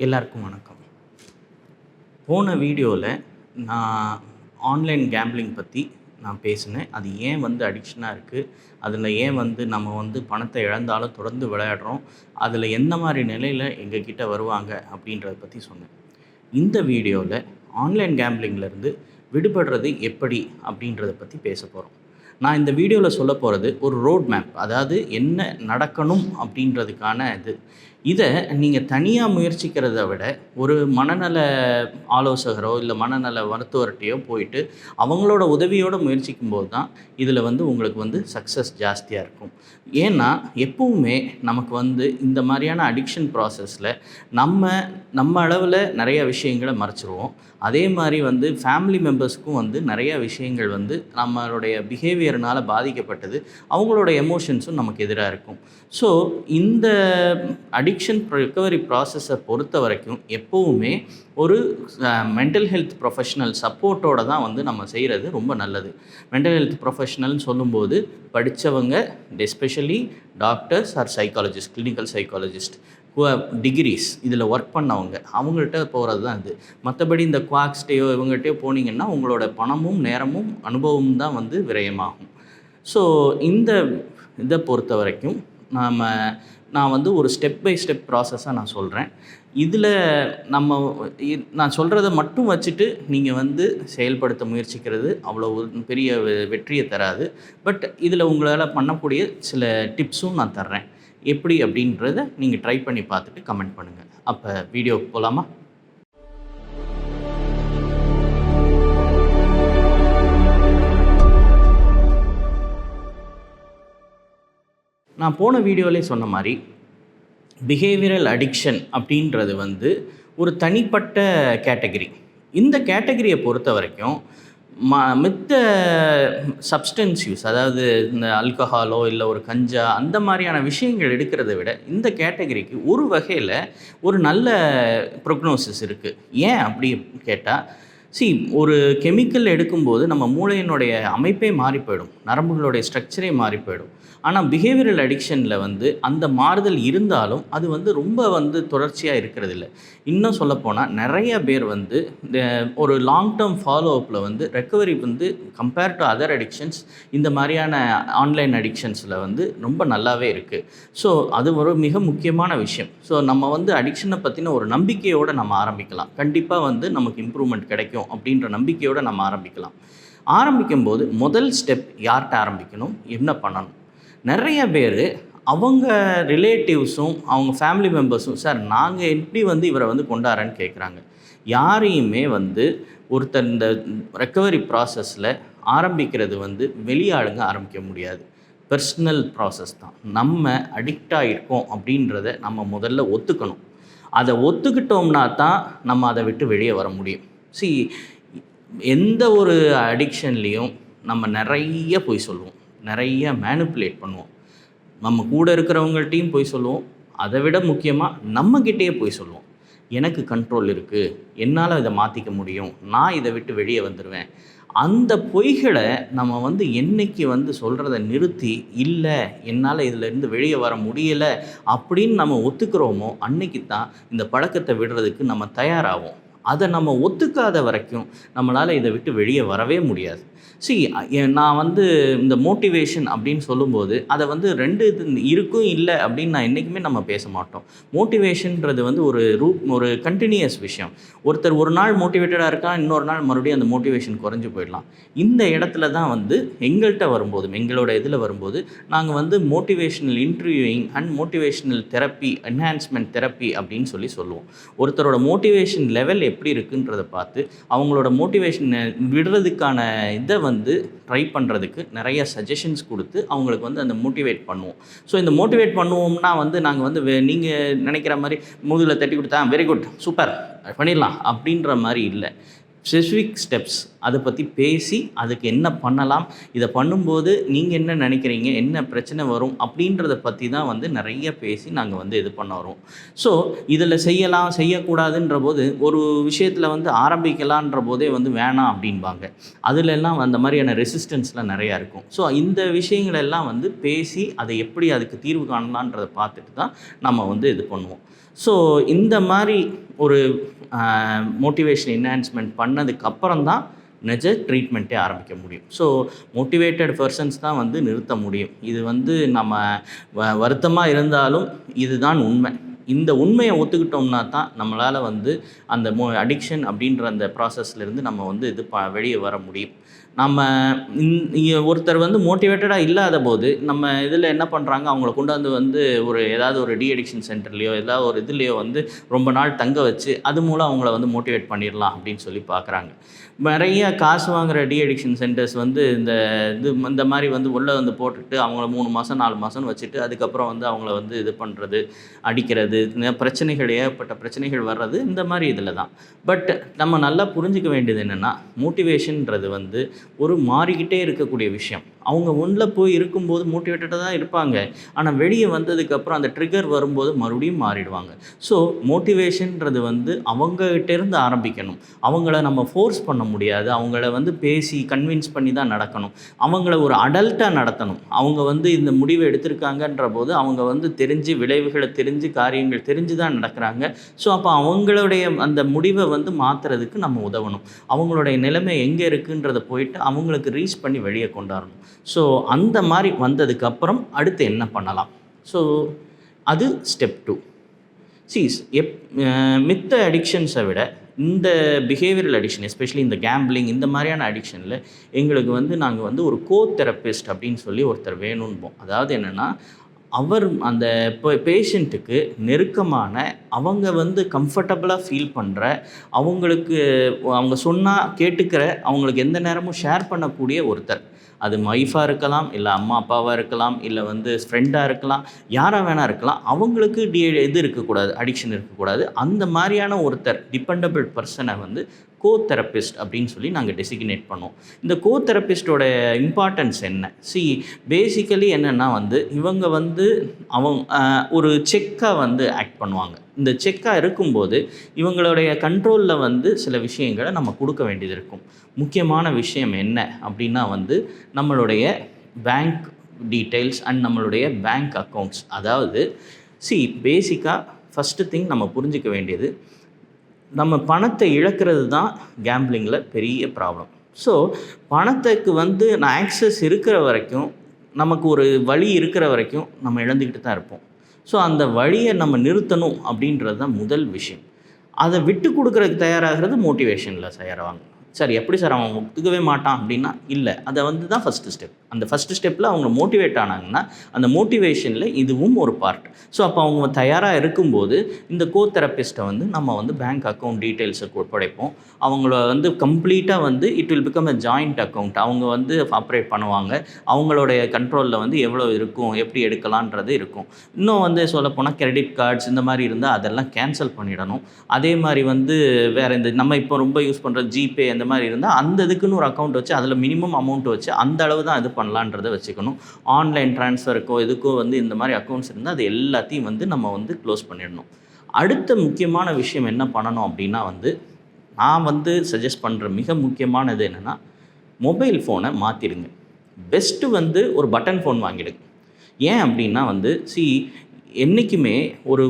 எல்லாருக்கும் வணக்கம். போன வீடியோவில் நான் ஆன்லைன் கேம்பிளிங் பற்றி நான் பேசினேன். அது ஏன் அடிக்ஷனாக இருக்குது, அதில் ஏன் நம்ம பணத்தை இழந்தாலும் தொடர்ந்து விளையாடுறோம், அதில் எந்த மாதிரி நிலையில் எங்ககிட்ட வருவாங்க அப்படின்றத பற்றி சொன்னேன். இந்த வீடியோவில் ஆன்லைன் கேம்பிளிங்லேருந்து விடுபடுறது எப்படி அப்படின்றத பற்றி பேச போகிறோம். நான் இந்த வீடியோவில் சொல்ல போகிறது ஒரு ரோட் மேப், அதாவது என்ன நடக்கணும் அப்படின்றதுக்கான இதை நீங்கள் தனியாக முயற்சிக்கிறத விட ஒரு மனநல ஆலோசகரோ இல்லை மனநல மருத்துவர்கிட்டையோ போயிட்டு அவங்களோட உதவியோடு முயற்சிக்கும்போது தான் இதில் உங்களுக்கு சக்ஸஸ் ஜாஸ்தியாக இருக்கும். ஏன்னா எப்பவுமே நமக்கு இந்த மாதிரியான அடிக்ஷன் ப்ராசஸில் நம்ம அளவில் நிறைய விஷயங்களை மறைச்சிருவோம். அதே மாதிரி ஃபேமிலி மெம்பர்ஸ்க்கும் நிறைய விஷயங்கள் நம்மளுடைய பிஹேவியர்னால் பாதிக்கப்பட்டது, அவங்களோட எமோஷன்ஸும் நமக்கு எதிராக இருக்கும். ஸோ இந்த அடிக்ஷன் ரிகவரி ப்ராசஸை பொறுத்த வரைக்கும் எப்போவுமே ஒரு மென்டல் ஹெல்த் ப்ரொஃபஷ்னல் சப்போர்ட்டோடு தான் நம்ம செய்கிறது ரொம்ப நல்லது. மென்டல் ஹெல்த் ப்ரொஃபஷ்னல்னு சொல்லும்போது படித்தவங்க, especially doctors or psychologist, clinical psychologist, degrees இதில் ஒர்க் பண்ணவங்க, அவங்கள்ட்ட போகிறது தான் இது. மற்றபடி இந்த குவாக்ஸ்டையோ இவங்கள்ட்டையோ போனீங்கன்னா உங்களோட பணமும் நேரமும் அனுபவமும் தான் விரயமாகும். ஸோ இந்த இதை பொறுத்த வரைக்கும் நான் ஒரு ஸ்டெப் பை ஸ்டெப் ப்ராசஸாக நான் சொல்கிறேன். இதில் நான் சொல்கிறத மட்டும் வச்சுட்டு நீங்கள் செயல்படுத்த முயற்சிக்கிறது அவ்வளோ பெரிய வெற்றியை தராது. பட் இதில் உங்களால் பண்ணக்கூடிய சில டிப்ஸும் நான் தர்றேன். எப்படி அப்படின்றத நீங்கள் ட்ரை பண்ணி பார்த்துட்டு கமெண்ட் பண்ணுங்கள். அப்போ வீடியோக்கு போகலாமா? நான் போன வீடியோவிலே சொன்ன மாதிரி பிஹேவியரல் அடிக்ஷன் அப்படின்றது ஒரு தனிப்பட்ட கேட்டகரி. இந்த கேட்டகரியை பொறுத்த வரைக்கும் மித்த சப்ஸ்டன்ஸ் யூஸ், அதாவது இந்த ஆல்கஹாலோ இல்லை ஒரு கஞ்சா அந்த மாதிரியான விஷயங்கள் எடுக்கிறத விட இந்த கேட்டகரிக்கு ஒரு வகையில் ஒரு நல்ல ப்ரொக்னோசிஸ் இருக்குது. ஏன் அப்படி கேட்டால், ஒரு கெமிக்கல் எடுக்கும்போது நம்ம மூளையினுடைய அமைப்பே மாறி போயிடும், நரம்புகளுடைய ஸ்ட்ரக்சரே மாறி போயிடும். ஆனால் பிஹேவியரல் அடிக்ஷனில் அந்த மாறுதல் இருந்தாலும் அது ரொம்ப தொடர்ச்சியாக இருக்கிறதில்ல. இன்னும் சொல்லப்போனால் நிறைய பேர் ஒரு லாங் டேர்ம் ஃபாலோ அப்பில் recovery compare to other addictions இந்த மாதிரியான ஆன்லைன் அடிக்ஷன்ஸில் ரொம்ப நல்லாவே இருக்குது. ஸோ அது ஒரு மிக முக்கியமான விஷயம். ஸோ நம்ம அடிக்ஷனை பற்றின ஒரு நம்பிக்கையோடு நம்ம ஆரம்பிக்கலாம். கண்டிப்பாக நமக்கு இம்ப்ரூவ்மெண்ட் கிடைக்கும் அப்படின்ற நம்பிக்கையோடு நம்ம ஆரம்பிக்கும்போது முதல் ஸ்டெப் யார்கிட்ட ஆரம்பிக்கணும், என்ன பண்ணணும்? நிறைய பேர் அவங்க ரிலேட்டிவ்ஸும் அவங்க ஃபேமிலி மெம்பர்ஸும், சார் நாங்கள் எப்படி இவரை கொண்டாடுறேன்னு கேட்குறாங்க. யாரையுமே ஒருத்தர் இந்த ரெக்கவரி ப்ராசஸில் ஆரம்பிக்கிறது வெளியாளுங்க ஆரம்பிக்க முடியாது. பர்சனல் ப்ராசஸ் தான். நம்ம அடிக்ட் ஆகிருக்கோம் அப்படின்றத நம்ம முதல்ல ஒத்துக்கணும். அதை ஒத்துக்கிட்டோம்னா தான் நம்ம அதை விட்டு வெளியே வர முடியும். எந்த ஒரு அடிக்ஷன்லேயும் நம்ம நிறைய பொய் சொல்லுவோம், நிறைய மேனிப்புலேட் பண்ணுவோம். நம்ம கூட இருக்கிறவங்கள்ட்டையும் போய் சொல்லுவோம், அதை விட முக்கியமாக நம்மக்கிட்டேயே போய் சொல்லுவோம். எனக்கு கண்ட்ரோல் இருக்குது, என்னால் இதை மாற்றிக்க முடியும், நான் இதை விட்டு வெளியே வந்துடுவேன். அந்த பொய்களை நம்ம என்னைக்கு சொல்கிறத நிறுத்தி, இல்லை என்னால் இதிலேருந்து வெளியே வர முடியலை அப்படின்னு நம்ம ஒத்துக்கிறோமோ அன்னைக்கு தான் இந்த பழக்கத்தை விடுறதுக்கு நம்ம தயாராகும். அதை நம்ம ஒத்துக்காத வரைக்கும் நம்மளால் இதை விட்டு வெளியே வரவே முடியாது. நான் இந்த மோட்டிவேஷன் அப்படின்னு சொல்லும்போது அதை ரெண்டு இருக்கும் இல்லை அப்படின்னு நான் என்றைக்குமே நம்ம பேச மாட்டோம். மோட்டிவேஷன்ன்றது ஒரு கண்டினியூஸ் விஷயம். ஒருத்தர் ஒரு நாள் மோட்டிவேட்டடாக இருக்கான், இன்னொரு நாள் மறுபடியும் அந்த மோட்டிவேஷன் குறைஞ்சி போயிடலாம். இந்த இடத்துல தான் எங்கள்கிட்ட வரும்போது, எங்களோட இதில் வரும்போது நாங்கள் motivational interviewing and motivational therapy, enhancement therapy அப்படின்னு சொல்லுவோம். ஒருத்தரோட மோட்டிவேஷன் லெவல் எப்படி இருக்குன்றதை பார்த்து அவங்களோட மோட்டிவேஷனை விடுறதுக்கான இதை ட்ரை பண்ணுறதுக்கு நிறைய சஜஷன்ஸ் கொடுத்து அவங்களுக்கு அந்த மோட்டிவேட் பண்ணுவோம். ஸோ இந்த மோட்டிவேட் பண்ணுவோம்னா நாங்கள் நீங்கள் நினைக்கிற மாதிரி முதுகில் தட்டி கொடுத்தா வெரி குட் சூப்பர் பண்ணிடலாம் அப்படின்ற மாதிரி இல்லை. ஸ்பெசிஃபிக் ஸ்டெப்ஸ் அதை பற்றி பேசி அதுக்கு என்ன பண்ணலாம், இதை பண்ணும்போது நீங்கள் என்ன நினைக்கிறீங்க, என்ன பிரச்சனை வரும் அப்படின்றத பற்றி தான் நிறைய பேசி நாங்கள் இது பண்ண வரோம். ஸோ இதில் செய்யலாம் செய்யக்கூடாதுன்ற போது ஒரு விஷயத்தில் ஆரம்பிக்கலான்ற போதே வேணாம் அப்படின்பாங்க. அதிலெல்லாம் அந்த மாதிரியான ரெசிஸ்டன்ஸ்லாம் நிறையா இருக்கும். ஸோ இந்த விஷயங்களெல்லாம் பேசி அதை எப்படி அதுக்கு தீர்வு காணலான்றதை பார்த்துட்டு தான் நம்ம இது பண்ணுவோம். ஸோ இந்த மாதிரி ஒரு மோட்டிவேஷன் என்ஹான்ஸ்மெண்ட் பண்ணதுக்கப்புறம் தான் நிஜ ட்ரீட்மெண்ட்டே ஆரம்பிக்க முடியும். ஸோ மோட்டிவேட்டட் பர்சன்ஸ் தான் வந்து நிறுத்த முடியும். இது வந்து நம்ம வருத்தமாக இருந்தாலும் இதுதான் உண்மை. இந்த உண்மையை ஒத்துக்கிட்டோம்னா தான் நம்மளால் வந்து அந்த அடிக்ஷன் அப்படின்ற அந்த ப்ராசஸ்லேருந்து நம்ம வந்து வெளியே வர முடியும். நம்ம ஒருத்தர் வந்து மோட்டிவேட்டடாக இல்லாத போது நம்ம இதில் என்ன பண்ணுறாங்க, அவங்கள கொண்டாந்து வந்து ஏதாவது ஒரு டி அடிக்ஷன் சென்டர்லேயோ ஏதாவது ஒரு இதுலேயோ வந்து ரொம்ப நாள் தங்க வச்சு அது மூலம் அவங்கள வந்து மோட்டிவேட் பண்ணிடலாம் அப்படின்னு சொல்லி பார்க்குறாங்க. நிறைய காசு வாங்குகிற டி அடிக்ஷன் சென்டர்ஸ் வந்து இந்த மாதிரி வந்து உள்ளே வந்து போட்டுட்டு அவங்கள 3 மாதம் 4 மாதம்னு வச்சுட்டு அதுக்கப்புறம் வந்து அவங்கள வந்து இது பண்ணுறது, அடிக்கிறது, பிரச்சனைகள், ஏகப்பட்ட பிரச்சனைகள் வர்றது இந்த மாதிரி இதில் தான். பட் நம்ம நல்லா புரிஞ்சிக்க வேண்டியது என்னென்னா, மோட்டிவேஷன்ன்றது வந்து ஒரு மாறிக்கிட்டே இருக்கக்கூடிய விஷயம். அவங்க உள்ளே போய் இருக்கும்போது மோட்டிவேட்டடாக தான் இருப்பாங்க. ஆனால் வெளியே வந்ததுக்கப்புறம் அந்த ட்ரிகர் வரும்போது மறுபடியும் மாறிடுவாங்க. ஸோ மோட்டிவேஷன்ன்றது வந்து அவங்ககிட்டேருந்து ஆரம்பிக்கணும். அவங்கள நம்ம ஃபோர்ஸ் பண்ண முடியாது. அவங்கள வந்து பேசி கன்வின்ஸ் பண்ணி தான் நடக்கணும். அவங்கள ஒரு அடல்ட்டாக நடத்தணும். அவங்க வந்து இந்த முடிவை எடுத்திருக்காங்கன்ற போது அவங்க வந்து தெரிஞ்சு, விளைவுகளை தெரிஞ்சு, காரியங்கள் தெரிஞ்சு தான் நடக்கிறாங்க. ஸோ அப்போ அவங்களுடைய அந்த முடிவை வந்து மாற்றுறதுக்கு நம்ம உதவணும். அவங்களுடைய நிலைமை எங்கே இருக்குன்றதை போயிட்டு அவங்களுக்கு ரீச் பண்ணி வெளியே கொண்டாடணும். ஸோ அந்த மாதிரி வந்ததுக்கப்புறம் அடுத்து என்ன பண்ணலாம்? ஸோ அது ஸ்டெப் 2. மித்த அடிக்ஷன்ஸை விட இந்த பிஹேவியரல் அடிக்ஷன், எஸ்பெஷலி இந்த கேம்பிளிங் இந்த மாதிரியான அடிக்ஷனில் எங்களுக்கு வந்து நாங்கள் வந்து ஒரு தெரபிஸ்ட் அப்படின்னு சொல்லி ஒருத்தர் வேணும்போம். அதாவது என்னென்னா, அவர் அந்த பேஷண்ட்டுக்கு நெருக்கமான, அவங்க வந்து கம்ஃபர்டபுளாக ஃபீல் பண்ணுற, அவங்க சொன்னால் கேட்டுக்கிற, அவங்களுக்கு எந்த நேரமும் ஷேர் பண்ணக்கூடிய ஒருத்தர். அது ஒய்ஃபாக இருக்கலாம், இல்லை அம்மா அப்பாவாக இருக்கலாம், இல்லை வந்து ஃப்ரெண்டாக இருக்கலாம், யாராக வேணா இருக்கலாம். அவங்களுக்கு இது இருக்கக்கூடாது, அடிக்ஷன் இருக்கக்கூடாது. அந்த மாதிரியான ஒருத்தர் டிபெண்டபிள் பர்சனை வந்து தெரபிஸ்ட் அப்படின்னு சொல்லி நாங்கள் டெசிக்னேட் பண்ணோம். இந்த தெரபிஸ்டோட இம்பார்ட்டன்ஸ் என்ன? பேசிக்கலி என்னென்னா வந்து இவங்க வந்து ஒரு செக்காக வந்து ஆக்ட் பண்ணுவாங்க. இந்த செக்காக இருக்கும்போது இவங்களுடைய கண்ட்ரோலில் வந்து சில விஷயங்களை நம்ம கொடுக்க வேண்டியது இருக்கும். முக்கியமான விஷயம் என்ன அப்படின்னா வந்து நம்மளுடைய பேங்க் டீட்டெயில்ஸ் அண்ட் நம்மளுடைய பேங்க் அக்கௌண்ட்ஸ். அதாவது பேசிக்காக ஃபஸ்ட்டு திங் நம்ம புரிஞ்சிக்க வேண்டியது, நம்ம பணத்தை இழக்கிறது தான் கேம்பிளிங்கில் பெரிய ப்ராப்ளம். ஸோ பணத்துக்கு வந்து ஆக்சஸ் இருக்கிற வரைக்கும், நமக்கு ஒரு வழி இருக்கிற வரைக்கும் நம்ம இழந்துக்கிட்டு தான் இருப்போம். ஸோ அந்த வழியை நம்ம நிறுத்தணும் அப்படின்றது தான் முதல் விஷயம். அதை விட்டு கொடுக்குறதுக்கு தயாராகிறது மோட்டிவேஷனில் தயாராவாங்க. சார் எப்படி சார் அவன் ஒத்துக்கவே மாட்டான் அப்படின்னா, இல்லை, அதை வந்து தான் ஃபஸ்ட்டு ஸ்டெப். அந்த ஃபஸ்ட்டு ஸ்டெப்பில் அவங்க மோட்டிவேட் ஆனாங்கன்னா அந்த மோட்டிவேஷனில் இதுவும் ஒரு பார்ட். ஸோ அப்போ அவங்க தயாராக இருக்கும்போது இந்த தெரபிஸ்ட்டை வந்து நம்ம வந்து பேங்க் அக்கௌண்ட் டீட்டெயில்ஸை படைப்போம். அவங்கள வந்து கம்ப்ளீட்டாக வந்து it will become a joint account. அவங்க வந்து ஆப்ரேட் பண்ணுவாங்க. அவங்களுடைய கண்ட்ரோலில் வந்து எவ்வளோ இருக்கும், எப்படி எடுக்கலான்றது இருக்கும். இன்னும் வந்து சொல்லப்போனால் கிரெடிட் கார்ட்ஸ் இந்த மாதிரி இருந்தால் அதெல்லாம் கேன்சல் பண்ணிடணும். அதே மாதிரி வந்து வேறு இந்த நம்ம இப்போ ரொம்ப யூஸ் பண்ணுற ஜிபே அந்த மாதிரி இருந்தால் அந்த இதுக்குன்னு ஒரு அக்கௌண்ட் வச்சு அதில் மினிமம் அமௌண்ட் வச்சு அந்த அளவு தான் இது பண்ணலான்றதை வச்சுக்கணும். ஆன்லைன் ட்ரான்ஸ்ஃபருக்கோ இதுக்கோ வந்து இந்த மாதிரி அக்கௌண்ட்ஸ் இருந்தால் அது எல்லாத்தையும் வந்து நம்ம வந்து க்ளோஸ் பண்ணிடணும். அடுத்த முக்கியமான விஷயம் என்ன பண்ணணும் அப்படின்னா வந்து, நான் வந்து சஜஸ்ட் பண்ணுற மிக முக்கியமானது என்னென்னா, மொபைல் ஃபோனை மாற்றிடுங்க. பெஸ்ட்டு வந்து ஒரு பட்டன் ஃபோன் வாங்கிடுங்க. ஏன் அப்படின்னா வந்து என்றைக்குமே ஒரு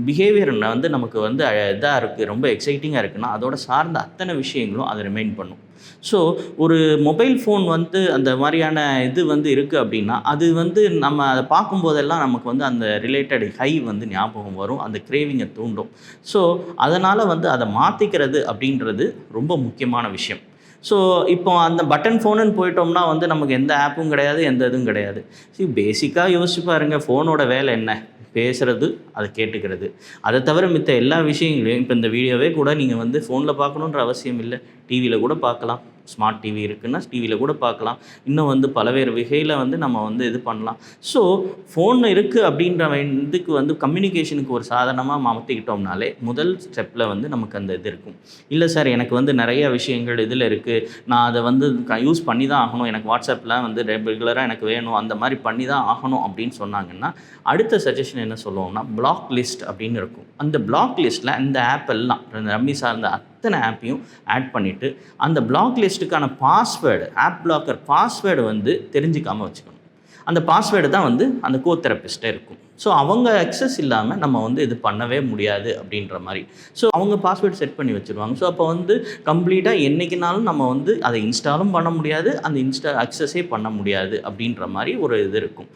பிஹேவியர் வந்து நமக்கு வந்து இதாக இருக்குது, ரொம்ப எக்ஸைட்டிங்காக இருக்குன்னா அதோட சார்ந்த அத்தனை விஷயங்களும் அதை ரிமைண்ட் பண்ணும். ஸோ ஒரு மொபைல் ஃபோன் வந்து அந்த மாதிரியான இது வந்து இருக்குது அப்படின்னா அது வந்து நம்ம அதை பார்க்கும்போதெல்லாம் நமக்கு வந்து அந்த ரிலேட்டட் ஹை வந்து ஞாபகம் வரும், அந்த கிரேவிங்கை தூண்டும். ஸோ அதனால் வந்து அதை மாற்றிக்கிறது அப்படின்றது ரொம்ப முக்கியமான விஷயம். ஸோ இப்போ அந்த பட்டன் ஃபோனுன்னு போயிட்டோம்னா வந்து நமக்கு எந்த ஆப்பும் கிடையாது, எந்த இதுவும் கிடையாது. பேசிக்காக யோசிச்சு பாருங்கள், ஃபோனோட வேலை என்ன? பேசுகிறது, அதை கேட்டுக்கிறது. அதை தவிர மித்த எல்லா விஷயங்களையும் இப்போ இந்த வீடியோவே கூட நீங்கள் வந்து ஃபோனில் பார்க்கணுன்ற அவசியம் இல்லை, டிவியில் கூட பார்க்கலாம். ஸ்மார்ட் டிவி இருக்குன்னா டிவியில் கூட பார்க்கலாம். இன்னும் வந்து பலவேறு வகையில் வந்து நம்ம வந்து இது பண்ணலாம். ஸோ ஃபோன் இருக்குது அப்படின்ற இதுக்கு வந்து கம்யூனிகேஷனுக்கு ஒரு சாதனமாக மாற்றிக்கிட்டோம்னாலே முதல் ஸ்டெப்பில் வந்து நமக்கு அந்த இது இருக்கும். இல்லை சார் எனக்கு வந்து நிறைய விஷயங்கள் இதில் இருக்குது, நான் அதை வந்து யூஸ் பண்ணி தான் ஆகணும், எனக்கு வாட்ஸ்அப்பில் வந்து ரெகுலராக எனக்கு வேணும், அந்த மாதிரி பண்ணி தான் ஆகணும் அப்படின்னு சொன்னாங்கன்னா அடுத்த சஜஷன் என்ன சொல்லுவோம்னா, பிளாக் லிஸ்ட் அப்படின்னு இருக்கும். அந்த பிளாக் லிஸ்ட்டில் இந்த ஆப் எல்லாம் ரம்மி சார்ந்த அத்தனை ஆப்பையும் ஆட் பண்ணிவிட்டு அந்த பிளாக் லிஸ்ட்டுக்கான பாஸ்வேர்டு, ஆப் பிளாக்கர் பாஸ்வேர்டு வந்து தெரிஞ்சிக்காமல் வச்சுக்கணும். அந்த பாஸ்வேர்டு தான் வந்து அந்த கோதெரபிஸ்ட்டே இருக்கும். ஸோ அவங்க அக்சஸ் இல்லாமல் நம்ம வந்து இது பண்ணவே முடியாது அப்படின்ற மாதிரி. ஸோ அவங்க பாஸ்வேர்டு செட் பண்ணி வச்சுருவாங்க. ஸோ அப்போ வந்து கம்ப்ளீட்டாக என்றைக்குனாலும் நம்ம வந்து அதை இன்ஸ்டாலும் பண்ண முடியாது, அந்த அக்சஸே பண்ண முடியாது அப்படின்ற மாதிரி ஒரு இது இருக்கும்.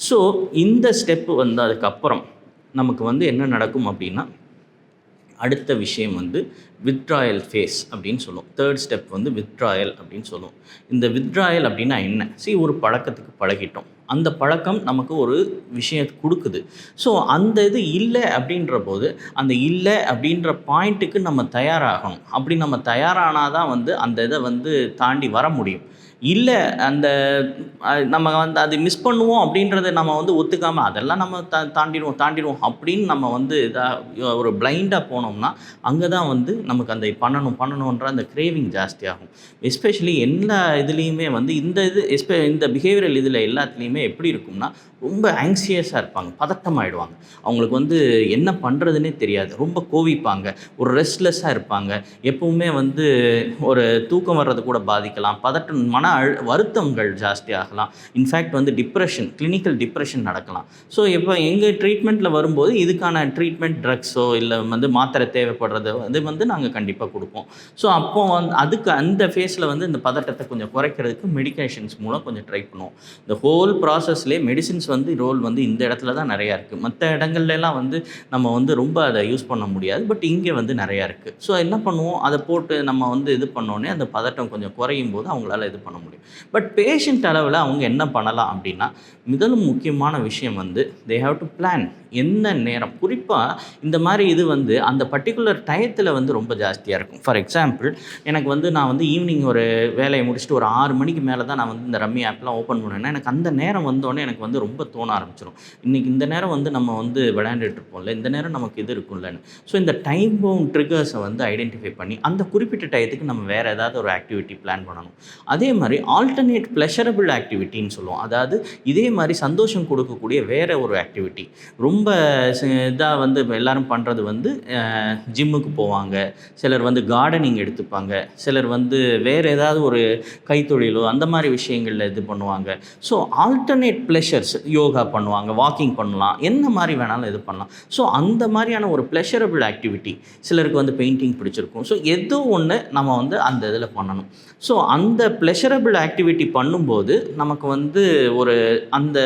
ஸோ இந்த ஸ்டெப்பு வந்து அதுக்கப்புறம் நமக்கு வந்து என்ன நடக்கும் அப்படின்னா, அடுத்த விஷயம் வந்து வித்ட்ராயல் ஃபேஸ் அப்படின்னு சொல்லுவோம். தேர்ட் ஸ்டெப் வந்து வித்ட்ராயல் அப்படின்னு சொல்லுவோம். இந்த வித்ட்ராயல் அப்படின்னா என்ன? ஒரு பழக்கத்துக்கு பழகிட்டோம். அந்த பழக்கம் நமக்கு ஒரு விஷயம் கொடுக்குது. ஸோ அந்த இது இல்லை அப்படின்ற போது, அந்த இல்லை அப்படின்ற பாயிண்ட்டுக்கு நம்ம தயாராகணும். அப்படி நம்ம தயாரானால் தான் வந்து அந்த இதை வந்து தாண்டி வர முடியும். இல்லை அந்த நம்ம வந்து அது மிஸ் பண்ணுவோம் அப்படின்றத நம்ம வந்து ஒத்துக்காமல் அதெல்லாம் நம்ம தாண்டிடுவோம் அப்படின்னு நம்ம வந்து ஒரு பிளைண்டாக போனோம்னா, அங்கே தான் வந்து நமக்கு அந்த பண்ணணுன்ற அந்த கிரேவிங் ஜாஸ்தியாகும். எஸ்பெஷலி எல்லா இதுலேயுமே வந்து இந்த பிஹேவியரல் இதில் எல்லாத்துலேயுமே எப்படி இருக்கும்னா, ரொம்ப ஆங்ஸியஸாக இருப்பாங்க, பதட்டமாகிடுவாங்க. அவங்களுக்கு வந்து என்ன பண்ணுறதுனே தெரியாது, ரொம்ப கோவிப்பாங்க, ஒரு ரெஸ்ட்லெஸ்ஸாக இருப்பாங்க. எப்பவுமே வந்து ஒரு தூக்கம் வர்றது கூட பாதிக்கலாம், மன வருத்தங்கள் ஜாஸ்தி ஆகலாம். இன்ஃபேக்ட் வந்து கிளினிக்கல் டிப்ரெஷன் நடக்கலாம். ஸோ இப்போ எங்கள் ட்ரீட்மெண்ட்டில் வரும்போது இதுக்கான ட்ரீட்மெண்ட் ட்ரக்ஸோ இல்லை வந்து மாத்திரை தேவைப்படுறது அது வந்து நாங்கள் கண்டிப்பாக கொடுப்போம். ஸோ அப்போ அதுக்கு அந்த ஃபேஸில் வந்து இந்த பதட்டத்தை கொஞ்சம் குறைக்கிறதுக்கு மெடிகேஷன்ஸ் மூலம் கொஞ்சம் ட்ரை பண்ணுவோம். இந்த ஹோல் ப்ராசஸ்லேயே மெடிசின்ஸ் வந்து ரோல் வந்து இந்த இடத்துல தான் நிறையா இருக்குது. மற்ற இடங்கள்லாம் வந்து நம்ம வந்து ரொம்ப அதை யூஸ் பண்ண முடியாது, பட் இங்கே வந்து நிறையா இருக்குது. ஸோ என்ன பண்ணுவோம், அதை போட்டு நம்ம வந்து இது பண்ணோன்னே அந்த பதட்டம் கொஞ்சம் குறையும் போது அவங்களால இது பண்ண முடியும். பட் பேஷண்ட் அளவில் அவங்க என்ன பண்ணலாம் அப்படின்னா, முதலும் முக்கியமான விஷயம் வந்து தே ஹாவ் டு பிளான். என்ன நேரம், குறிப்பாக இந்த மாதிரி இது வந்து அந்த பர்டிகுலர் டயத்தில் வந்து ரொம்ப ஜாஸ்தியாக இருக்கும். ஃபார் எக்ஸாம்பிள், எனக்கு வந்து நான் வந்து ஈவினிங் ஒரு வேலையை முடிச்சுட்டு ஒரு 6 மணிக்கு மேலே தான் நான் வந்து இந்த ரம்மி ஆப்லாம் ஓப்பன் பண்ணுவேன்னா, எனக்கு அந்த நேரம் வந்தோடனே எனக்கு வந்து ரொம்ப தோண ஆரம்பிச்சிடும். இன்றைக்கி இந்த நேரம் வந்து நம்ம வந்து விளையாண்டுட்டு இருப்போம்ல, இந்த நேரம் நமக்கு இது இருக்கும்லன்னு. ஸோ இந்த டைம் பவுண்ட் ட்ரிகர்ஸை வந்து ஐடென்டிஃபை பண்ணி அந்த குறிப்பிட்ட டயத்துக்கு நம்ம வேறு ஏதாவது ஒரு ஆக்டிவிட்டி பிளான் பண்ணணும். அதே மாதிரி ஆல்டர்னேட் ப்ளஷரபிள் ஆக்டிவிட்டின்னு சொல்லுவோம். அதாவது இதே மாதிரி சந்தோஷம் கொடுக்கக்கூடிய வேறு ஒரு ஆக்டிவிட்டி. ரொம்ப இதாக வந்து எல்லோரும் பண்ணுறது வந்து ஜிம்முக்கு போவாங்க, சிலர் வந்து கார்டனிங் எடுத்துப்பாங்க, சிலர் வந்து வேறு ஏதாவது ஒரு கைத்தொழிலோ அந்த மாதிரி விஷயங்களில் இது பண்ணுவாங்க. ஸோ ஆல்டர்னேட் ப்ளஷர்ஸ், யோகா பண்ணுவாங்க, வாக்கிங் பண்ணலாம், என்ன மாதிரி வேணாலும் இது பண்ணலாம். ஸோ அந்த மாதிரியான ஒரு ப்ளஷரபிள் ஆக்டிவிட்டி, சிலருக்கு வந்து பெயிண்டிங் பிடிச்சிருக்கும். ஸோ ஏதோ ஒன்று நம்ம வந்து அந்த இதில் பண்ணணும். ஸோ அந்த ப்ளஷரபிள் ஆக்டிவிட்டி பண்ணும்போது நமக்கு வந்து ஒரு அந்த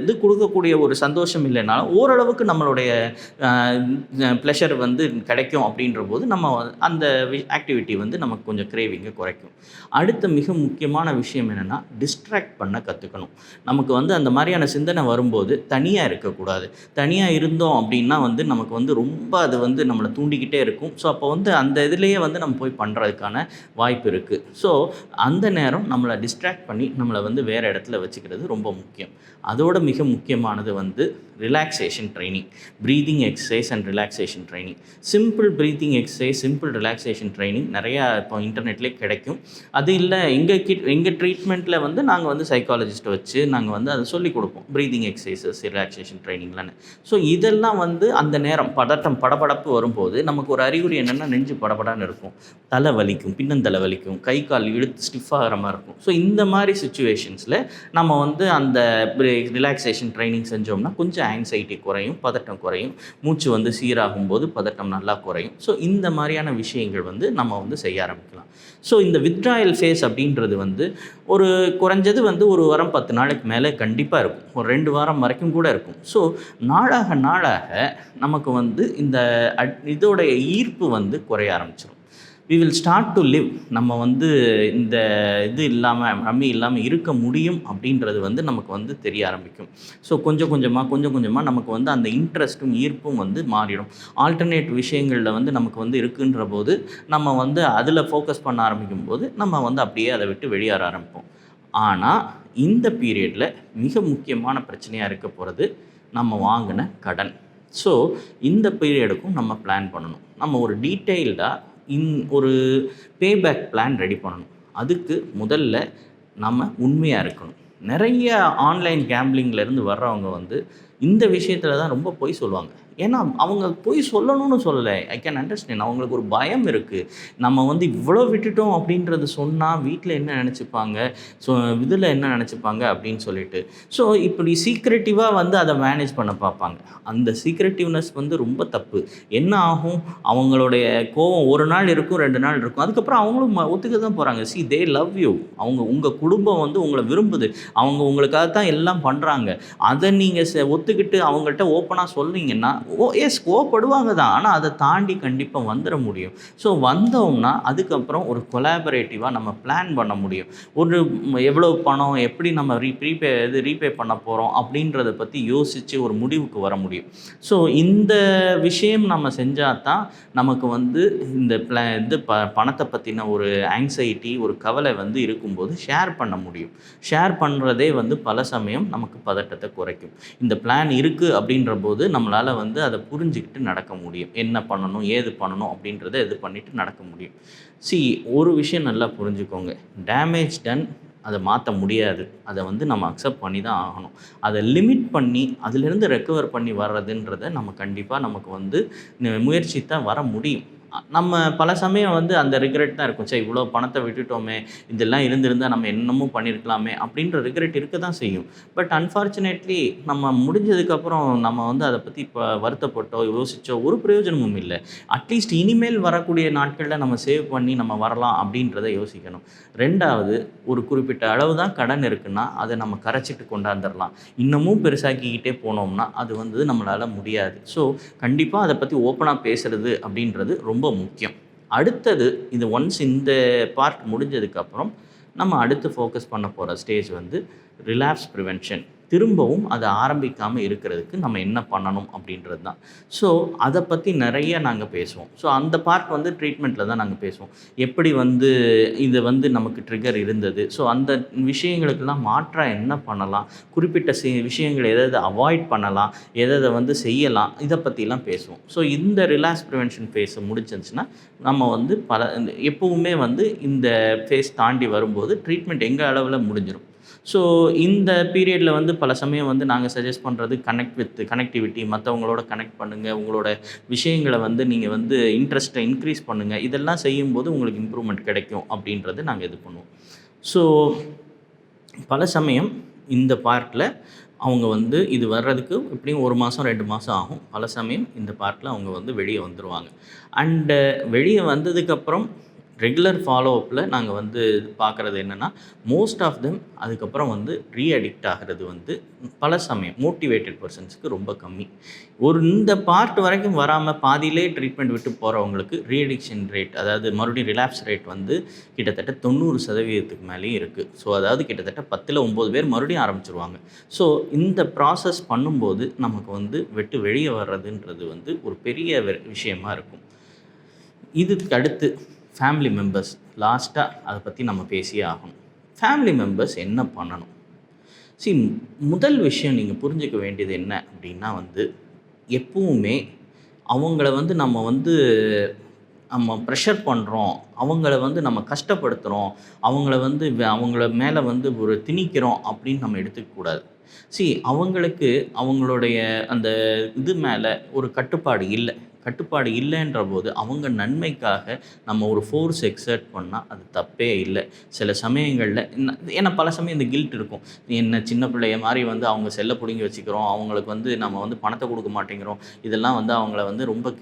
இது கொடுக்கக்கூடிய ஒரு சந்தோஷம் இல்லைனாலும் ஓரளவுக்கு நம்மளுடைய ப்ளஷர் வந்து கிடைக்கும். அப்படின்ற போது நம்ம அந்த ஆக்டிவிட்டி வந்து நமக்கு கொஞ்சம் கிரேவிங்கை குறைக்கும். அடுத்த மிக முக்கியமான விஷயம் என்னென்னா, டிஸ்ட்ராக்ட் பண்ண கற்றுக்கணும். நமக்கு வந்து அந்த மாதிரியான சிந்தனை வரும்போது தனியாக இருக்கக்கூடாது. தனியாக இருந்தோம் அப்படின்னா வந்து நமக்கு வந்து ரொம்ப அது வந்து நம்மளை தூண்டிக்கிட்டே இருக்கும். ஸோ அப்போ வந்து அந்த இதுலேயே வந்து நம்ம போய் பண்ணுறதுக்கான வாய்ப்பு இருக்குது. ஸோ அந்த நேரம் நம்மளை டிஸ்ட்ராக்ட் பண்ணி நம்மளை வந்து வேறு இடத்துல வச்சுக்கிறது ரொம்ப முக்கியம். அதோட மிக முக்கியமானது வந்து relaxation training, breathing exercise and relaxation training. Simple breathing exercise, simple relaxation training நிறையா இப்போ இன்டர்நெட்லேயே கிடைக்கும். அது இல்லை எங்கள் ட்ரீட்மெண்ட்டில் வந்து நாங்கள் வந்து சைக்காலஜிஸ்ட்டை வச்சு நாங்கள் வந்து அதை சொல்லிக் கொடுப்போம், ப்ரீதிங் எக்ஸசைசஸ், ரிலாக்ஸேஷன் ட்ரைனிங்லான்னு. ஸோ இதெல்லாம் வந்து அந்த நேரம் படபடப்பு வரும்போது நமக்கு ஒரு அறிகுறி என்னென்னா, நெஞ்சு படபடான்னு இருக்கும், தலை வலிக்கும், பின்னந்தலை வலிக்கும், கை கால் இழுத்து ஸ்டிஃபாகிற மாதிரி இருக்கும். ஸோ இந்த மாதிரி சுச்சுவேஷன்ஸில் நம்ம வந்து அந்த ரிலாக்ஸேஷன் ட்ரைனிங் செஞ்சோம்னா கொஞ்சம் ஆங்ஸைட்டி குறையும், பதட்டம் குறையும், மூச்சு வந்து சீராகும்போது பதட்டம் நல்லா குறையும். ஸோ இந்த மாதிரியான விஷயங்கள் வந்து நம்ம வந்து செய்ய ஆரம்பிக்கலாம். ஸோ இந்த வித்ட்ராயல் ஃபேஸ் அப்படின்றது வந்து ஒரு குறைஞ்சது வந்து ஒரு வாரம் 10 நாளைக்கு மேலே கண்டிப்பாக இருக்கும், ஒரு 2 வாரம் வரைக்கும் கூட இருக்கும். ஸோ நாளாக நமக்கு வந்து இந்த இதோடைய ஈர்ப்பு வந்து குறைய ஆரம்பிச்சிடும். we will start to live. நம்ம வந்து இந்த இது இல்லாமல், ரம்மி இல்லாமல் இருக்க முடியும் அப்படின்றது வந்து நமக்கு வந்து தெரிய ஆரம்பிக்கும். ஸோ கொஞ்சம் கொஞ்சமாக நமக்கு வந்து அந்த இன்ட்ரெஸ்ட்டும் ஈர்ப்பும் வந்து மாறிடும். ஆல்டர்னேட் விஷயங்களில் வந்து நமக்கு வந்து இருக்குன்ற போது நம்ம வந்து அதில் ஃபோக்கஸ் பண்ண ஆரம்பிக்கும் போது நம்ம வந்து அப்படியே அதை விட்டு வெளியேற ஆரம்பிப்போம். ஆனால் இந்த பீரியடில் மிக முக்கியமான பிரச்சனையாக இருக்க போகிறது நம்ம வாங்கின கடன். ஸோ இந்த பீரியடுக்கும் நம்ம பிளான் பண்ணணும். நம்ம ஒரு டீட்டெயில்டாக ஒரு பேபேக் பிளான் ரெடி பண்ணணும். அதுக்கு முதல்ல நம்ம உண்மையாக இருக்கணும். நிறைய ஆன்லைன் கேம்பிளிங்லேருந்து வர்றவங்க வந்து இந்த விஷயத்தில் தான் ரொம்ப பொய் சொல்லுவாங்க. ஏன்னா அவங்க பொய் சொல்லணும்னு சொல்லலை. I can understand. அவங்களுக்கு ஒரு பயம் இருக்குது. நம்ம வந்து இவ்வளோ விட்டுட்டோம் அப்படின்றது சொன்னால் வீட்டில் என்ன நினச்சிப்பாங்க, ஸோ இதில் என்ன நினச்சிப்பாங்க அப்படின்னு சொல்லிட்டு. ஸோ இப்படி சீக்ரெட்டிவாக வந்து அதை மேனேஜ் பண்ண பார்ப்பாங்க. அந்த சீக்ரெட்டிவ்னஸ் வந்து ரொம்ப தப்பு. என்ன ஆகும், அவங்களுடைய கோவம் ஒரு நாள் இருக்கும், 2 நாள் இருக்கும். அதுக்கப்புறம் அவங்களும் ஒத்துக்க தான் போகிறாங்க. C they love you. உங்கள் குடும்பம் வந்து உங்களை விரும்புது. அவங்க உங்களுக்காக தான் எல்லாம் பண்ணுறாங்க. அதை நீங்கள் ஒத்துக்கிட்டு அவங்கள்ட்ட ஓப்பனாக சொன்னீங்கன்னா, எஸ் கோவப்படுவாங்க தான். ஆனால் அதை தாண்டி கண்டிப்பாக வந்துட முடியும். ஸோ வந்தோம்னா அதுக்கப்புறம் ஒரு கொலாபரேட்டிவாக நம்ம பிளான் பண்ண முடியும். ஒரு எவ்வளோ பணம், எப்படி நம்ம ரீபே பண்ண போகிறோம் அப்படின்றத பற்றி யோசித்து ஒரு முடிவுக்கு வர முடியும். ஸோ இந்த விஷயம் நம்ம செஞ்சால் தான் நமக்கு வந்து இந்த பணத்தை பற்றின ஒரு ஆங்ஸைட்டி, ஒரு கவலை வந்து இருக்கும்போது ஷேர் பண்ண முடியும். ஷேர் பண்ணுறதே வந்து பல சமயம் நமக்கு பதட்டத்தை குறைக்கும். இந்த பிளான் இருக்குது அப்படின்ற போது நம்மளால் வந்து அதை புரிஞ்சுக்கிட்டு நடக்க முடியும். என்ன பண்ணணும், ஏது பண்ணணும் அப்படின்றத இது பண்ணிவிட்டு நடக்க முடியும். ஒரு விஷயம் நல்லா புரிஞ்சுக்கோங்க. டேமேஜ் டன் அதை மாற்ற முடியாது. அதை வந்து நம்ம அக்செப்ட் பண்ணி தான் ஆகணும். அதை லிமிட் பண்ணி அதிலேருந்து ரெக்கவர் பண்ணி வர்றதுன்றதை நம்ம கண்டிப்பாக நமக்கு வந்து முயற்சித்தா வர முடியும். நம்ம பல சமயம் வந்து அந்த ரிக்ரெட் தான் இருக்கும். இவ்வளோ பணத்தை விட்டுட்டோமே, இதெல்லாம் இருந்திருந்தால் நம்ம என்னமும் பண்ணியிருக்கலாமே அப்படின்ற ரிக்ரெட் இருக்க தான் செய்யும். பட் அன்ஃபார்ச்சுனேட்லி நம்ம முடிஞ்சதுக்கப்புறம் நம்ம வந்து அதை பற்றி இப்போ வருத்தப்பட்டோ யோசித்தோ ஒரு பிரயோஜனமும் இல்லை. அட்லீஸ்ட் இனிமேல் வரக்கூடிய நாட்களில் நம்ம சேவ் பண்ணி நம்ம வரலாம் அப்படின்றத யோசிக்கணும். 2வது, ஒரு குறிப்பிட்ட அளவு தான் கடன் இருக்குன்னா அதை நம்ம கரைச்சிட்டு கொண்டாந்துடலாம். இன்னமும் பெருசாக்கிக்கிட்டே போனோம்னா அது வந்து நம்மளால் முடியாது. ஸோ கண்டிப்பாக அதை பற்றி ஓப்பனாக பேசுகிறது அப்படின்றது ரொம்ப முக்கியம். அடுத்தது, இது ஒன்ஸ் இந்த பார்ட் முடிஞ்சதுக்கப்புறம் நம்ம அடுத்து ஃபோக்கஸ் பண்ண போகிற ஸ்டேஜ் வந்து ரிலாப்ஸ் ப்ரிவென்ஷன். திரும்பவும் அதை ஆரம்பிக்காமல் இருக்கிறதுக்கு நம்ம என்ன பண்ணணும் அப்படின்றது தான். ஸோ அதை பற்றி நிறைய நாங்கள் பேசுவோம். ஸோ அந்த பார்ட் வந்து ட்ரீட்மெண்ட்டில் தான் நாங்கள் பேசுவோம். எப்படி வந்து இது வந்து நமக்கு ட்ரிகர் இருந்தது, ஸோ அந்த விஷயங்களுக்கெல்லாம் மாற்றாக என்ன பண்ணலாம், குறிப்பிட்ட விஷயங்களை எதை அவாய்ட் பண்ணலாம், எதை வந்து செய்யலாம், இதை பற்றிலாம் பேசுவோம். ஸோ இந்த ரிலாக்ஸ் ப்ரிவென்ஷன் ஃபேஸ் முடிஞ்சிருந்துச்சுன்னா நம்ம வந்து எப்போவுமே வந்து இந்த ஃபேஸ் தாண்டி வரும்போது ட்ரீட்மெண்ட் எங்கள் அளவில் முடிஞ்சிடும். ஸோ இந்த பீரியடில் வந்து பல சமயம் வந்து நாங்கள் சஜஸ்ட் பண்ணுறது கனெக்டிவிட்டி, மற்றவங்களோட கனெக்ட் பண்ணுங்கள், உங்களோட விஷயங்களை வந்து நீங்கள் வந்து இன்ட்ரெஸ்ட்டை இன்க்ரீஸ் பண்ணுங்கள். இதெல்லாம் செய்யும்போது உங்களுக்கு இம்ப்ரூவ்மெண்ட் கிடைக்கும் அப்படின்றத நாங்கள் இது பண்ணுவோம். ஸோ பல சமயம் இந்த பார்ட்டில் அவங்க வந்து இது வர்றதுக்கு எப்படியும் 1 மாதம் 2 மாதம் ஆகும். பல சமயம் இந்த பார்ட்டில் அவங்க வந்து வெளியே வந்துடுவாங்க. அண்டு வெளியே வந்ததுக்கப்புறம் ரெகுலர் ஃபாலோஅப்பில் நாங்கள் வந்து பார்க்குறது என்னென்னா, மோஸ்ட் ஆஃப் தெம் அதுக்கப்புறம் வந்து ரீஅடிக்ட் ஆகிறது வந்து பல சமயம் மோட்டிவேட்டட் பர்சன்ஸுக்கு ரொம்ப கம்மி. இந்த பார்ட் வரைக்கும் வராமல் பாதியிலே ட்ரீட்மெண்ட் விட்டு போகிறவங்களுக்கு ரீஅடிக்ஷன் ரேட், அதாவது மறுபடியும் ரிலாப்ஸ் ரேட் வந்து கிட்டத்தட்ட 90% மேலேயும் இருக்குது. ஸோ அதாவது கிட்டத்தட்ட 10ல் 9 பேர் மறுபடியும் ஆரம்பிச்சிருவாங்க. ஸோ இந்த ப்ராசஸ் பண்ணும்போது நமக்கு வந்து வெளியே வர்றதுன்றது வந்து ஒரு பெரிய விஷயமா இருக்கும். இதுக்கு அடுத்து ஃபேமிலி மெம்பர்ஸ், லாஸ்ட்டாக அதை பற்றி நம்ம பேசியே ஆகணும். ஃபேமிலி மெம்பர்ஸ் என்ன பண்ணணும்? முதல் விஷயம் நீங்கள் புரிஞ்சிக்க வேண்டியது என்ன அப்படின்னா வந்து, எப்பவுமே அவங்கள வந்து நம்ம ப்ரெஷர் பண்ணுறோம், அவங்கள வந்து நம்ம கஷ்டப்படுத்துகிறோம், அவங்கள மேலே வந்து ஒரு திணிக்கிறோம் அப்படின்னு நம்ம எடுத்துக்கக்கூடாது. அவங்களுக்கு அவங்களுடைய அந்த இது மேலே ஒரு கட்டுப்பாடு இல்லைன்ற போது அவங்க நன்மைக்காக நம்ம ஒரு ஃபோர்ஸ் எக்ஸர்ட் பண்ணால் அது தப்பே இல்லை. சில சமயங்களில் ஏன்னா பல சமயம் இந்த கில்ட் இருக்கும். என்ன சின்ன பிள்ளைய மாதிரி வந்து அவங்க செல்லை பிடுங்கி வச்சுக்கிறோம், அவங்களுக்கு வந்து நம்ம வந்து பணத்தை கொடுக்க மாட்டேங்கிறோம், இதெல்லாம் வந்து அவங்கள வந்து ரொம்ப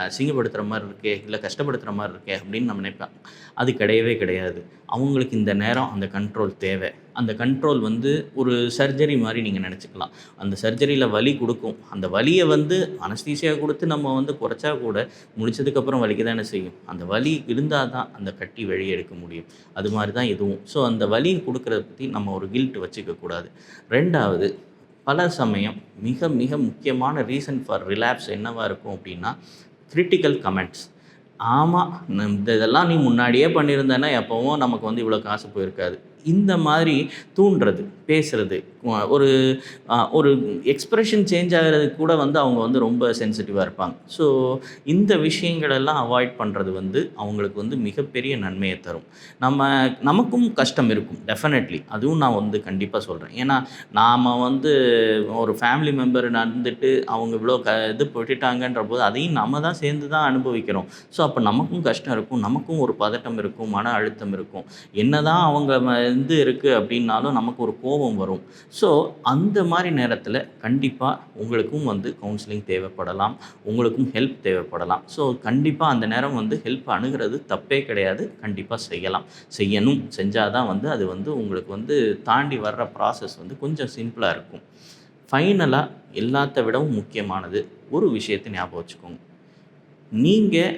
அசிங்கப்படுத்துகிற மாதிரி இருக்கே, இல்லை கஷ்டப்படுத்துகிற மாதிரி இருக்கே அப்படின்னு நம்ம நினைப்பேன். அது கிடையவே கிடையாது. அவங்களுக்கு இந்த நேரம் அந்த கண்ட்ரோல் தேவை. அந்த கண்ட்ரோல் வந்து ஒரு சர்ஜரி மாதிரி நீங்கள் நினச்சிக்கலாம். அந்த சர்ஜரியில் வலி கொடுக்கும். அந்த வலியை வந்து அனஸ்தீசியா கொடுத்து நம்ம வந்து குறைச்சா கூட முடிச்சதுக்கப்புறம் வலிக்க தானே செய்யும். அந்த வலி இருந்தால் தான் அந்த கட்டி வெளியே எடுக்க முடியும். அது மாதிரி தான் இதுவும். ஸோ அந்த வலி கொடுக்குறத பற்றி நம்ம ஒரு கில்ட் வச்சுக்கக்கூடாது. 2வது, பல சமயம் மிக மிக முக்கியமான ரீசன் ஃபார் ரிலாப்ஸ் என்னவாக இருக்கும் அப்படின்னா, கிரிட்டிக்கல் கமெண்ட்ஸ். ஆமாம், இதெல்லாம் நீ முன்னாடியே பண்ணியிருந்தேன்னா எப்போவும் நமக்கு வந்து இவ்வளோ காசு போயிருக்காது. இந்த மாதிரி தூண்டுறது, பேசுறது, ஒரு ஒரு எக்ஸ்பிரஷன் சேஞ்ச் ஆகுறதுக்கு கூட வந்து அவங்க வந்து ரொம்ப சென்சிட்டிவாக இருப்பாங்க. ஸோ இந்த விஷயங்களெல்லாம் அவாய்ட் பண்ணுறது வந்து அவங்களுக்கு வந்து மிகப்பெரிய நன்மையை தரும். நமக்கும் கஷ்டம் இருக்கும் டெஃபினெட்லி. அதுவும் நான் வந்து கண்டிப்பாக சொல்கிறேன். ஏன்னா நாம் வந்து ஒரு ஃபேமிலி மெம்பர் நடந்துட்டு அவங்க இவ்வளோ இது போட்டுட்டாங்கன்ற போது அதையும் நம்ம தான் சேர்ந்து தான் அனுபவிக்கிறோம். ஸோ அப்போ நமக்கும் கஷ்டம் இருக்கும், நமக்கும் ஒரு பதட்டம் இருக்கும், மன அழுத்தம் இருக்கும். என்னதான் அவங்க இது இருக்குது அப்படின்னாலும் நமக்கு ஒரு கோபம் வரும். ஸோ அந்த மாதிரி நேரத்தில் கண்டிப்பாக உங்களுக்கும் வந்து கவுன்சிலிங் தேவைப்படலாம், உங்களுக்கும் ஹெல்ப் தேவைப்படலாம். ஸோ கண்டிப்பாக அந்த நேரம் வந்து ஹெல்ப் அணுகிறது தப்பே கிடையாது. கண்டிப்பாக செய்யலாம், செய்யணும். செஞ்சால் தான் வந்து அது வந்து உங்களுக்கு வந்து தாண்டி வர்ற ப்ராசஸ் வந்து கொஞ்சம் சிம்பிளாக இருக்கும். ஃபைனலாக எல்லாத்த விடவும் முக்கியமானது ஒரு விஷயத்தை ஞாபகம் வச்சுக்கோங்க. நீங்கள்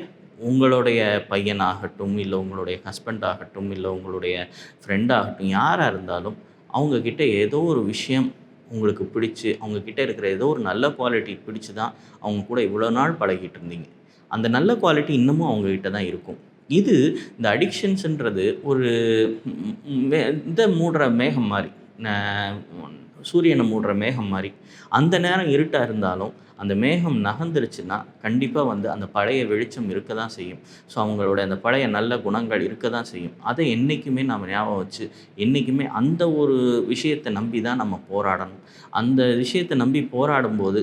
உங்களுடைய பையனாகட்டும், இல்லை உங்களுடைய ஹஸ்பண்ட் ஆகட்டும், இல்லை உங்களுடைய ஃப்ரெண்டாகட்டும், யாராக இருந்தாலும் அவங்கக்கிட்ட ஏதோ ஒரு விஷயம் உங்களுக்கு பிடிச்சு, அவங்கக்கிட்ட இருக்கிற ஏதோ ஒரு நல்ல குவாலிட்டி பிடிச்சு தான் அவங்க கூட இவ்வளோ நாள் பழகிட்டு இருந்தீங்க. அந்த நல்ல குவாலிட்டி இன்னமும் அவங்கக்கிட்ட தான் இருக்கும். இது இந்த அடிக்ஷன்ஸுன்றது ஒரு இதை மூடுற மேகம் மாதிரி, சூரியனை மூடுற மேகம் மாதிரி. அந்த நேரம் இருட்டாக இருந்தாலும் அந்த மேகம் நகர்ந்துருச்சுன்னா கண்டிப்பாக வந்து அந்த பழைய வெளிச்சம் இருக்க தான் செய்யும். ஸோ அவங்களோட அந்த பழைய நல்ல குணங்கள் இருக்க தான் செய்யும். அதை என்றைக்குமே நம்ம ஞாபகம் வச்சு, என்றைக்குமே அந்த ஒரு விஷயத்தை நம்பி தான் நம்ம போராடணும். அந்த விஷயத்தை நம்பி போராடும்போது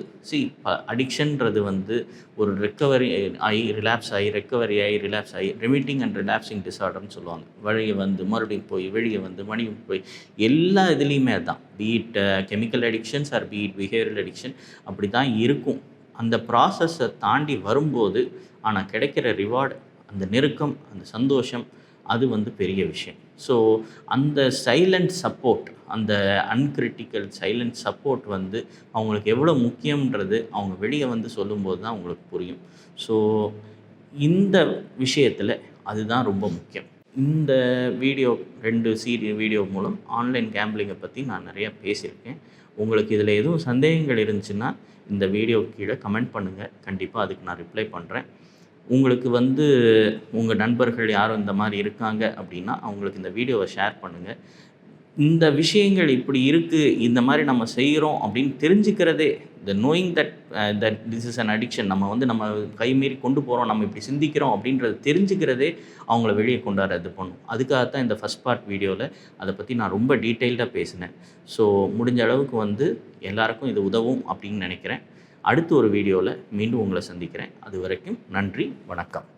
அடிக்ஷன்றது வந்து ஒரு ரெக்கவரி ஆகி ரிலாப்ஸ் ஆகி, ரெக்கவரி ஆகி ரிலாப்ஸ் ஆகி, ரெமிட்டிங் அண்ட் ரிலாப்ஸிங் டிஸார்டர்னு சொல்லுவாங்க. வெளியே வந்து மறுபடியும் போய், வெளியே வந்து மறுபடியும் போய், எல்லா இதுலேயுமே அதுதான். Be it chemical addictions or be it behavioural addiction அப்படி தான் இருக்கும். அந்த ப்ராசஸை தாண்டி வரும்போது ஆனால் கிடைக்கிற ரிவார்டு, அந்த நெருக்கம், அந்த சந்தோஷம், அது வந்து பெரிய விஷயம். ஸோ அந்த சைலண்ட் சப்போர்ட், அந்த அன்கிரிட்டிக்கல் சைலண்ட் சப்போர்ட் வந்து அவங்களுக்கு எவ்வளோ முக்கியன்றது அவங்க வெளியே வந்து சொல்லும்போது தான் அவங்களுக்கு புரியும். ஸோ இந்த விஷயத்தில் அதுதான் ரொம்ப முக்கியம். இந்த வீடியோ 2 வீடியோ மூலம் ஆன்லைன் கேம்பிளிங்கை பற்றி நான் நிறையா பேசியிருக்கேன். உங்களுக்கு இதில் எதுவும் சந்தேகங்கள் இருந்துச்சுன்னா இந்த வீடியோ கீழே கமெண்ட் பண்ணுங்கள். கண்டிப்பாக அதுக்கு நான் ரிப்ளை பண்ணுறேன். உங்களுக்கு வந்து உங்கள் நண்பர்கள் யாரும் இந்த மாதிரி இருக்காங்க அப்படின்னா அவங்களுக்கு இந்த வீடியோவை ஷேர் பண்ணுங்கள். இந்த விஷயங்கள் இப்படி இருக்குது, இந்த மாதிரி நம்ம செய்கிறோம் அப்படின்னு தெரிஞ்சுக்கிறதே, the knowing that this is an addiction, நம்ம வந்து நம்ம கைமீறி கொண்டு போகிறோம், நம்ம இப்படி சிந்திக்கிறோம் அப்படின்றது தெரிஞ்சுக்கிறதே அவங்கள வெளியே கொண்டாட இது பண்ணும். அதுக்காகத்தான் இந்த ஃபஸ்ட் பார்ட் வீடியோவில் அதை பற்றி நான் ரொம்ப டீட்டெயில்டாக பேசினேன். ஸோ முடிஞ்ச அளவுக்கு வந்து எல்லாருக்கும் இது உதவும் அப்படின்னு நினைக்கிறேன். அடுத்த ஒரு வீடியோவில் மீண்டும் உங்களை சந்திக்கிறேன். அது வரைக்கும் நன்றி, வணக்கம்.